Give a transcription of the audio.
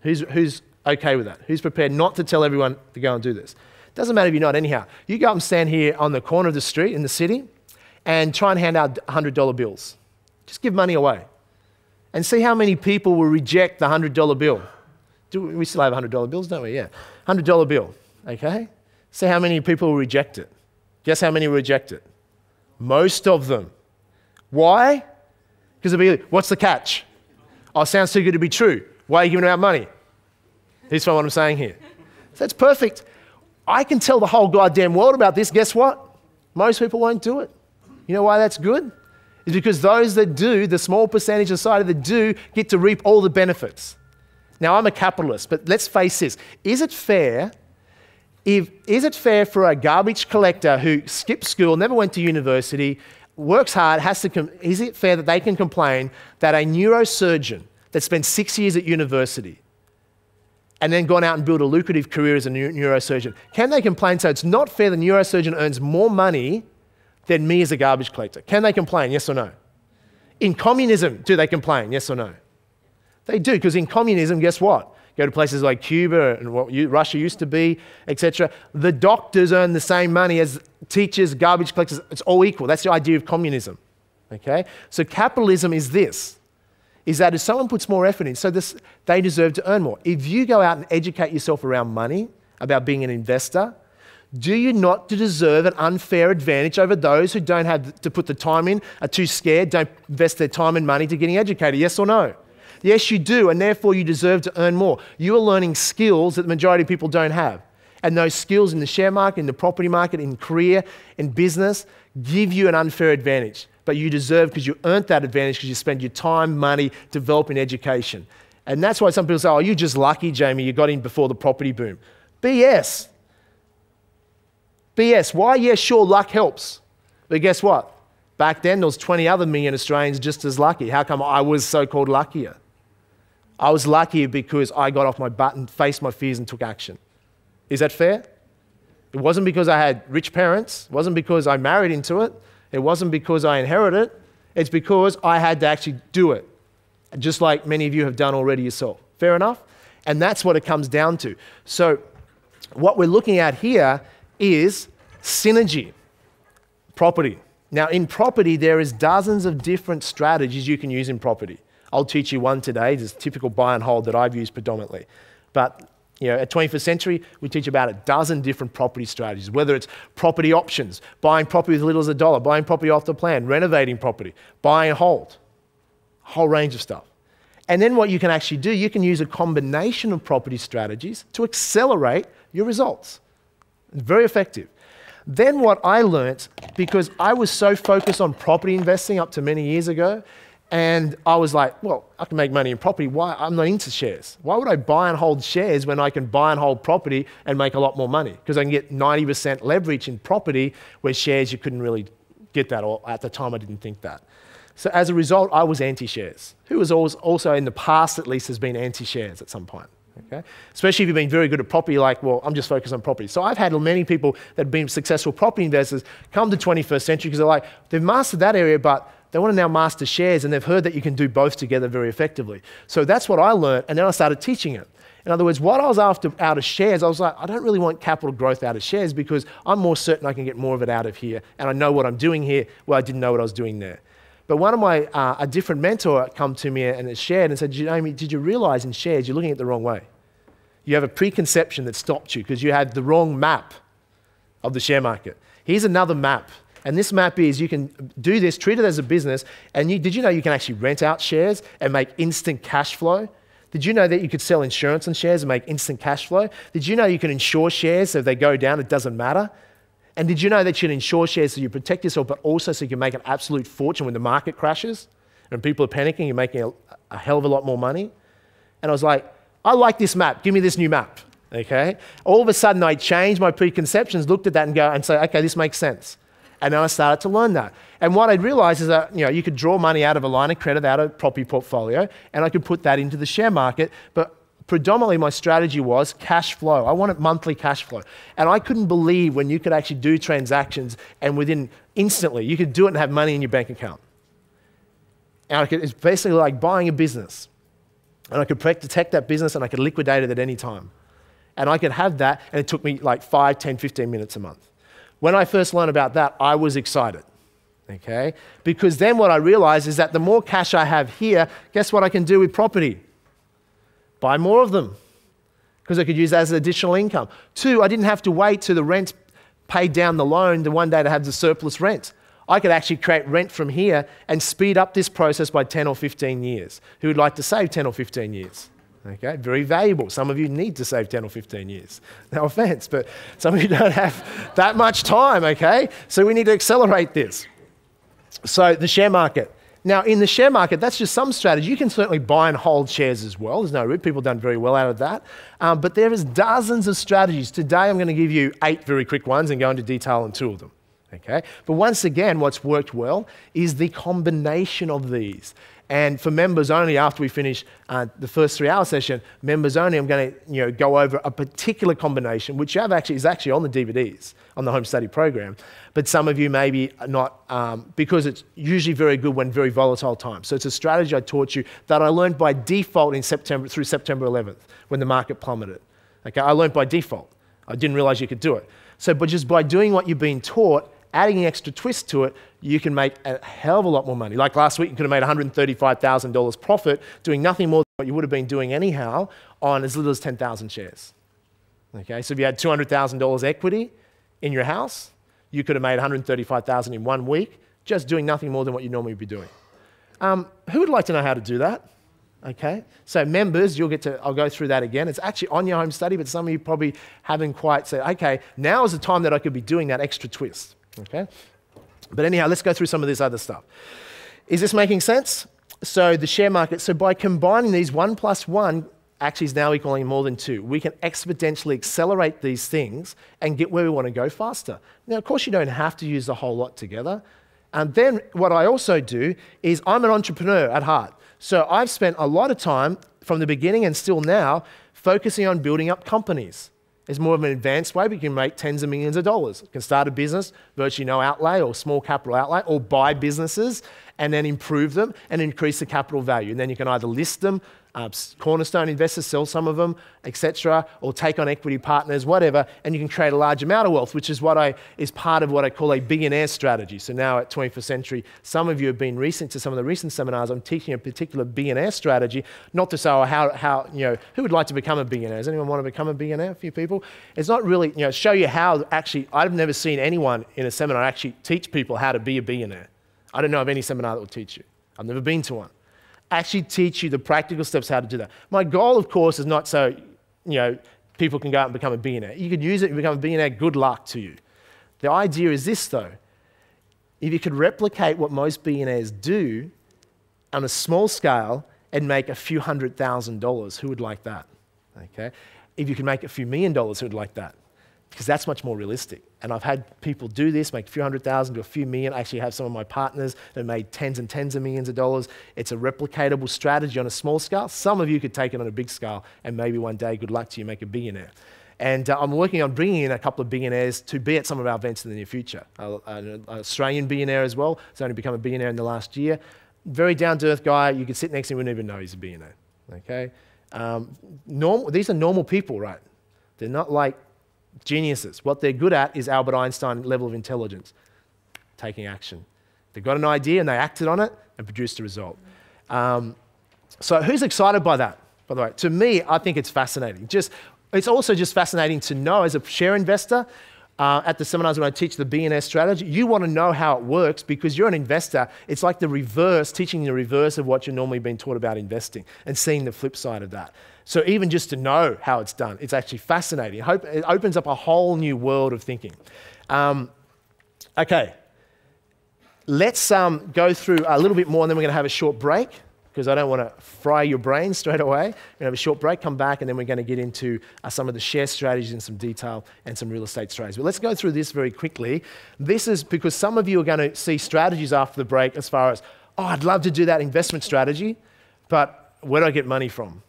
Who's okay with that? Who's prepared not to tell everyone to go and do this? Doesn't matter if you're not anyhow. You go up and stand here on the corner of the street in the city and try and hand out $100 bills. Just give money away. And see how many people will reject the $100 bill. We still have $100 bills, don't we? Yeah. $100 bill, okay? See how many people will reject it. Guess how many will reject it? Most of them. Why? Because they'll be, what's the catch? Oh, it sounds too good to be true. Why are you giving out money? Here's what I'm saying here. So that's perfect. I can tell the whole goddamn world about this. Guess what? Most people won't do it. You know why that's good? It's because those that do, the small percentage of society that do, get to reap all the benefits. Now, I'm a capitalist, but let's face this. Is it fair for a garbage collector who skipped school, never went to university, works hard, is it fair that they can complain that a neurosurgeon that spent 6 years at university and then gone out and built a lucrative career as a neurosurgeon, can they complain? So it's not fair the neurosurgeon earns more money than me as a garbage collector. Can they complain, yes or no? In communism, do they complain, yes or no? They do, because in communism, guess what? Go to places like Cuba and what Russia used to be, etc. The doctors earn the same money as teachers, garbage collectors. It's all equal. That's the idea of communism. Okay? So capitalism is this, is that if someone puts more effort in, they deserve to earn more. If you go out and educate yourself around money, about being an investor, do you not deserve an unfair advantage over those who don't have to put the time in, are too scared, don't invest their time and money to getting educated? Yes or no? Yes, you do, and therefore you deserve to earn more. You are learning skills that the majority of people don't have. And those skills in the share market, in the property market, in career, in business, give you an unfair advantage. But you deserve, because you earned that advantage because you spend your time, money, developing education. And that's why some people say, oh, you're just lucky, Jamie, you got in before the property boom. BS. BS. Why? Yeah, sure, luck helps. But guess what? Back then, there was 20 other million Australians just as lucky. How come I was so-called luckier? I was luckier because I got off my butt and faced my fears and took action. Is that fair? It wasn't because I had rich parents. It wasn't because I married into it. It wasn't because I inherited it. It's because I had to actually do it, just like many of you have done already yourself. Fair enough? And that's what it comes down to. So what we're looking at here is synergy, property. Now, in property, there is dozens of different strategies you can use in property. I'll teach you one today. This is typical buy and hold that I've used predominantly. But at 21st Century, we teach about a dozen different property strategies, whether it's property options, buying property with little as $1, buying property off the plan, renovating property, buy and hold, a whole range of stuff. And then what you can actually do, you can use a combination of property strategies to accelerate your results. Very effective. Then what I learnt, because I was so focused on property investing up to many years ago, and I was like, well, I can make money in property. Why? I'm not into shares. Why would I buy and hold shares when I can buy and hold property and make a lot more money? Because I can get 90% leverage in property, where shares you couldn't really get that, or at the time I didn't think that. So as a result, I was anti-shares. Who was also in the past at least has been anti-shares at some point. Okay? Especially if you've been very good at property, like, well, I'm just focused on property. So I've had many people that have been successful property investors come to 21st Century because they're like, they've mastered that area, but they want to now master shares, and they've heard that you can do both together very effectively. So that's what I learned, and then I started teaching it. In other words, what I was after out of shares, I was like, I don't really want capital growth out of shares because I'm more certain I can get more of it out of here, and I know what I'm doing here where I didn't know what I was doing there. But one of my, a different mentor come to me and shared and said, Jamie, did you realize in shares you're looking at it the wrong way? You have a preconception that stopped you because you had the wrong map of the share market. Here's another map. And this map is, you can do this, treat it as a business, and did you know you can actually rent out shares and make instant cash flow? Did you know that you could sell insurance on shares and make instant cash flow? Did you know you can insure shares so if they go down, it doesn't matter? And did you know that you can insure shares so you protect yourself, but also so you can make an absolute fortune when the market crashes and people are panicking, you're making a hell of a lot more money? And I was like, I like this map, give me this new map, okay? All of a sudden I changed my preconceptions, looked at that and say, okay, this makes sense. And then I started to learn that. And what I realized is that you could draw money out of a line of credit, out of a property portfolio, and I could put that into the share market. But predominantly my strategy was cash flow. I wanted monthly cash flow. And I couldn't believe when you could actually do transactions and instantly, you could do it and have money in your bank account. And it's basically like buying a business. And I could protect that business and I could liquidate it at any time. And I could have that, and it took me like 5, 10, 15 minutes a month. When I first learned about that, I was excited, okay? Because then what I realized is that the more cash I have here, guess what I can do with property? Buy more of them, because I could use that as additional income. 2, I didn't have to wait till the rent paid down the loan the one day to have the surplus rent. I could actually create rent from here and speed up this process by 10 or 15 years. Who would like to save 10 or 15 years? Okay, very valuable. Some of you need to save 10 or 15 years. No offense, but some of you don't have that much time, okay? So we need to accelerate this. So the share market. Now, in the share market, that's just some strategy. You can certainly buy and hold shares as well. There's no route. People have done very well out of that. But there is dozens of strategies. Today, I'm going to give you 8 very quick ones and go into detail on 2 of them. Okay? But once again, what's worked well is the combination of these. And for members only, after we finish the first 3-hour session, members only, I'm going to go over a particular combination, which is actually on the DVDs, on the home study program. But some of you maybe not, because it's usually very good when very volatile times. So it's a strategy I taught you that I learned by default in September, through September 11th, when the market plummeted. Okay, I learned by default. I didn't realize you could do it. So, but just by doing what you've been taught, adding an extra twist to it, you can make a hell of a lot more money. Like last week, you could have made $135,000 profit doing nothing more than what you would have been doing anyhow on as little as 10,000 shares. Okay, so if you had $200,000 equity in your house, you could have made $135,000 in 1 week, just doing nothing more than what you normally would be doing. Who would like to know how to do that? Okay, so members, I'll go through that again. It's actually on your home study, but some of you probably haven't quite said, okay, now is the time that I could be doing that extra twist. Okay, but anyhow, let's go through some of this other stuff. Is this making sense? So the share market, so by combining these, 1 + 1 actually is now equaling more than 2. We can exponentially accelerate these things and get where we want to go faster. Now, of course, you don't have to use the whole lot together. And then what I also do is I'm an entrepreneur at heart. So I've spent a lot of time from the beginning and still now focusing on building up companies. It's more of an advanced way, but you can make tens of millions of dollars. You can start a business, virtually no outlay or small capital outlay, or buy businesses and then improve them and increase the capital value. And then you can either list them, cornerstone investors, sell some of them, etc., or take on equity partners, whatever, and you can create a large amount of wealth, which is is part of what I call a billionaire strategy. So now at 21st Century, some of you have been recent to some of the recent seminars. I'm teaching a particular billionaire strategy, not to say who would like to become a billionaire? Does anyone want to become a billionaire? A few people. It's not really show you how. Actually, I've never seen anyone in a seminar actually teach people how to be a billionaire. I don't know of any seminar that will teach you. I've never been to one. Actually teach you the practical steps how to do that. My goal, of course, is not so people can go out and become a billionaire. You could use it and become a billionaire, good luck to you. The idea is this, though. If you could replicate what most billionaires do on a small scale and make a few $100,000, who would like that? Okay. If you can make a few $1 million, who would like that? Because that's much more realistic. And I've had people do this, make a few $100,000 to a few million. I actually have some of my partners that made tens and tens of millions of dollars. It's a replicatable strategy on a small scale. Some of you could take it on a big scale, and maybe one day, good luck to you, make a billionaire. And I'm working on bringing in a couple of billionaires to be at some of our events in the near future. An Australian billionaire as well. He's only become a billionaire in the last year. Very down-to-earth guy. You could sit next to him and wouldn't even know he's a billionaire. Okay? These are normal people, right? They're not like geniuses. What they're good at is Albert Einstein level of intelligence, taking action. They got an idea and they acted on it and produced a result. So who's excited by that, by the way? To me, I think it's fascinating. It's also just fascinating to know as a share investor, at the seminars when I teach the billionaire strategy, you want to know how it works because you're an investor. It's like the reverse, teaching the reverse of what you're normally being taught about investing and seeing the flip side of that. So even just to know how it's done, it's actually fascinating. It opens up a whole new world of thinking. Okay, let's go through a little bit more and then we're going to have a short break because I don't want to fry your brain straight away. We're going to have a short break, come back, and then we're going to get into some of the share strategies in some detail and some real estate strategies. But let's go through this very quickly. This is because some of you are going to see strategies after the break as far as, oh, I'd love to do that investment strategy, but where do I get money from?